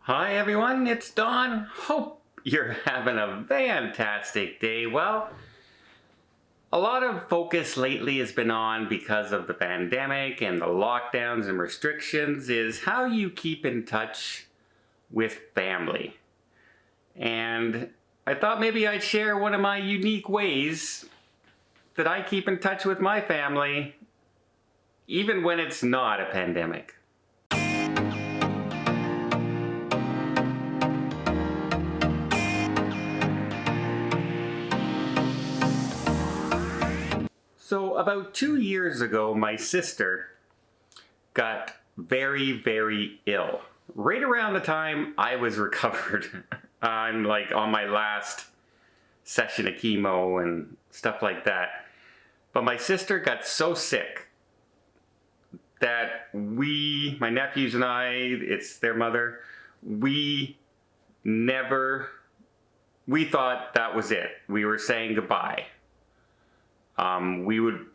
Hi everyone, it's Don. Hope you're having a fantastic day. Well, a lot of focus lately has been on, because of the pandemic and the lockdowns and restrictions, is how you keep in touch with family. And I thought maybe I'd share one of my unique ways that I keep in touch with my family, even when it's not a pandemic. So about 2 years ago, my sister got very, very ill. Right around the time I was recovered. I'm like on my last session of chemo and stuff like that. But my sister got so sick that my nephews and I, it's their mother, we thought that was it. We were saying goodbye.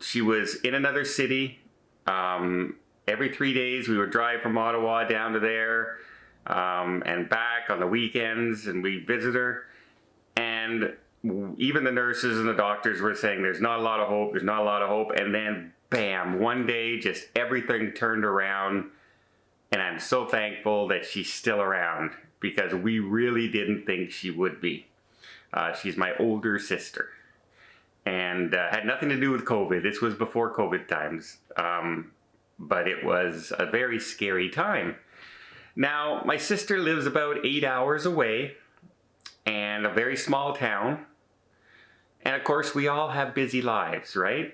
She was in another city. Every 3 days we would drive from Ottawa down to there, and back on the weekends, and we'd visit her. And even the nurses and the doctors were saying there's not a lot of hope, there's not a lot of hope. And then bam, one day just everything turned around. And I'm so thankful that she's still around, because we really didn't think she would be. She's my older sister. And had nothing to do with COVID. This was before COVID times. But it was a very scary time. Now, my sister lives about 8 hours away, and a very small town. And of course, we all have busy lives, right?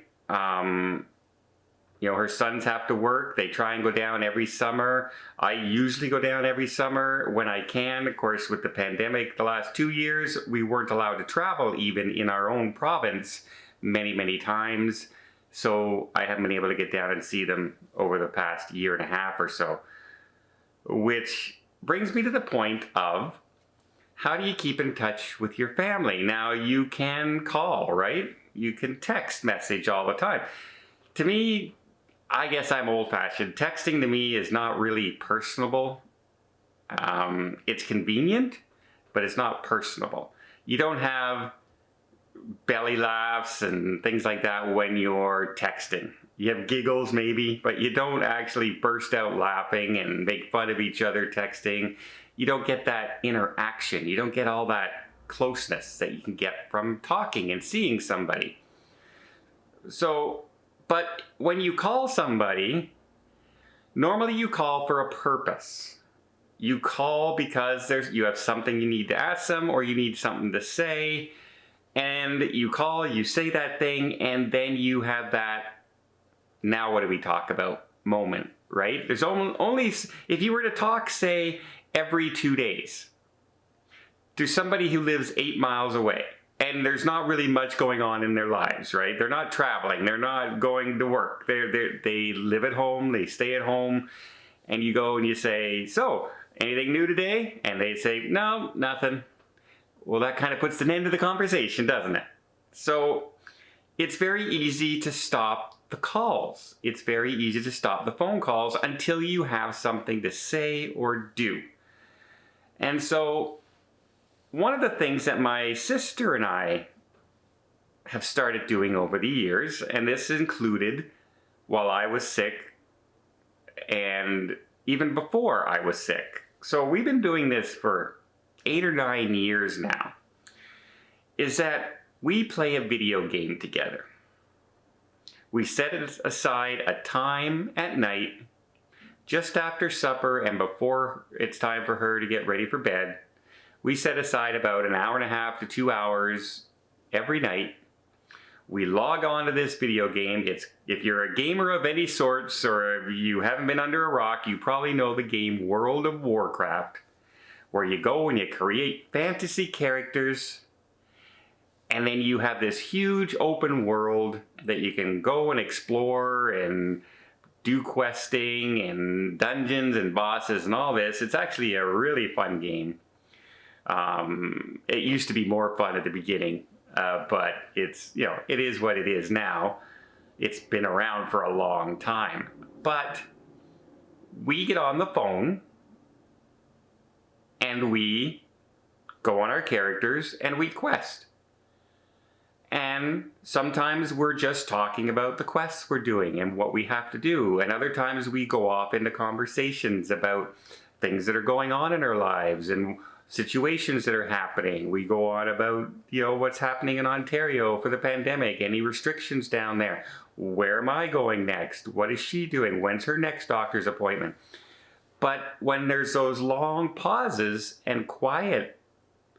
Her sons have to work. They try and go down every summer. I usually go down every summer when I can. Of course, with the pandemic, the last 2 years, we weren't allowed to travel even in our own province many, many times. So I haven't been able to get down and see them over the past year and a half or so. Which brings me to the point of, how do you keep in touch with your family? Now, you can call, right? You can text message all the time. To me, I guess I'm old-fashioned. Texting to me is not really personable. It's convenient, but it's not personable. You don't have belly laughs and things like that when you're texting. You have giggles maybe, but you don't actually burst out laughing and make fun of each other texting. You don't get that interaction. You don't get all that closeness that you can get from talking and seeing somebody. But when you call somebody, normally you call for a purpose. You call because you have something you need to ask them, or you need something to say, and you call, you say that thing, and then you have that, now what do we talk about moment, right? There's only, if you were to talk, say, every 2 days to somebody who lives 8 miles away, and there's not really much going on in their lives, right? They're not traveling. They're not going to work. They live at home. They stay at home. And you go and you say, so, anything new today? And they say, no, nothing. Well, that kind of puts an end to the conversation, doesn't it? So it's very easy to stop the calls. It's very easy to stop the phone calls until you have something to say or do. And so one of the things that my sister and I have started doing over the years, and this included while I was sick and even before I was sick. So we've been doing this for 8 or 9 years now, is that we play a video game together. We set aside a time at night, just after supper and before it's time for her to get ready for bed. We set aside about an hour and a half to 2 hours every night. We log on to this video game. If you're a gamer of any sorts, or if you haven't been under a rock, you probably know the game World of Warcraft, where you go and you create fantasy characters, and then you have this huge open world that you can go and explore and do questing and dungeons and bosses and all this. It's actually a really fun game. It used to be more fun at the beginning, but it is what it is now. It's been around for a long time. But we get on the phone and we go on our characters and we quest. And sometimes we're just talking about the quests we're doing and what we have to do. And other times we go off into conversations about things that are going on in our lives and situations that are happening. We go on about, what's happening in Ontario for the pandemic, any restrictions down there. Where am I going next? What is she doing? When's her next doctor's appointment? But when there's those long pauses and quiet,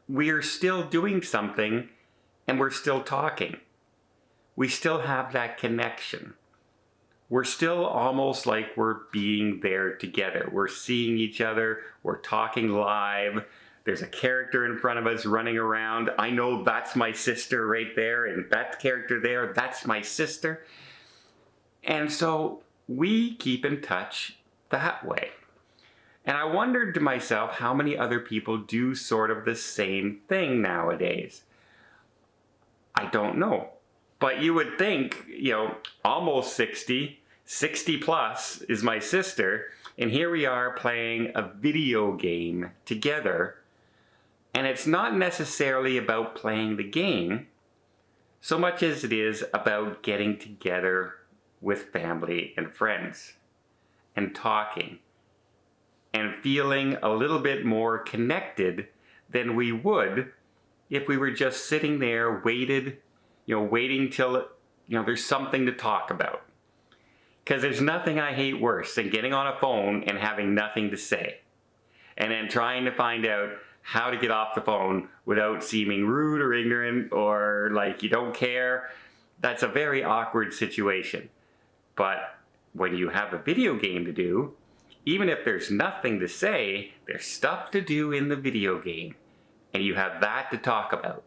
we are still doing something and we're still talking. We still have that connection. We're still almost like we're being there together. We're seeing each other. We're talking live. There's a character in front of us running around. I know that's my sister right there, and that character there, that's my sister. And so we keep in touch that way. And I wondered to myself how many other people do sort of the same thing nowadays. I don't know. But you would think, almost 60 plus is my sister, and here we are playing a video game together. And it's not necessarily about playing the game so much as it is about getting together with family and friends and talking and feeling a little bit more connected than we would if we were just sitting there waiting till there's something to talk about. Because there's nothing I hate worse than getting on a phone and having nothing to say, and then trying to find out how to get off the phone without seeming rude or ignorant or like you don't care. That's a very awkward situation. But when you have a video game to do, even if there's nothing to say, there's stuff to do in the video game. And you have that to talk about.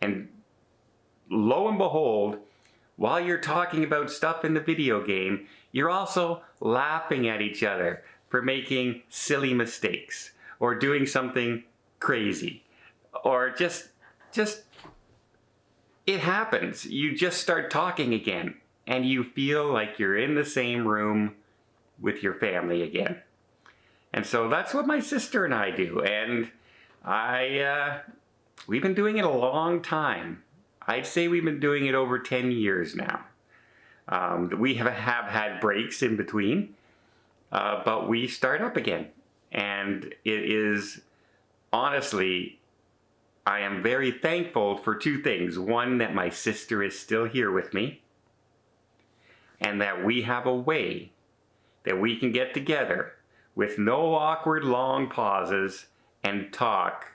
And lo and behold, while you're talking about stuff in the video game, you're also laughing at each other for making silly mistakes or doing something crazy, or just it happens. You just start talking again and you feel like you're in the same room with your family again. And so that's what my sister and I do. And we've been doing it a long time. I'd say we've been doing it over 10 years now. We have had breaks in between, but we start up again. And it is, honestly, I am very thankful for two things. One, that my sister is still here with me, and that we have a way that we can get together with no awkward long pauses and talk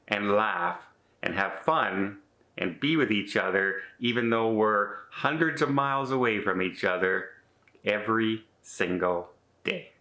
and laugh and have fun and be with each other, even though we're hundreds of miles away from each other every single day.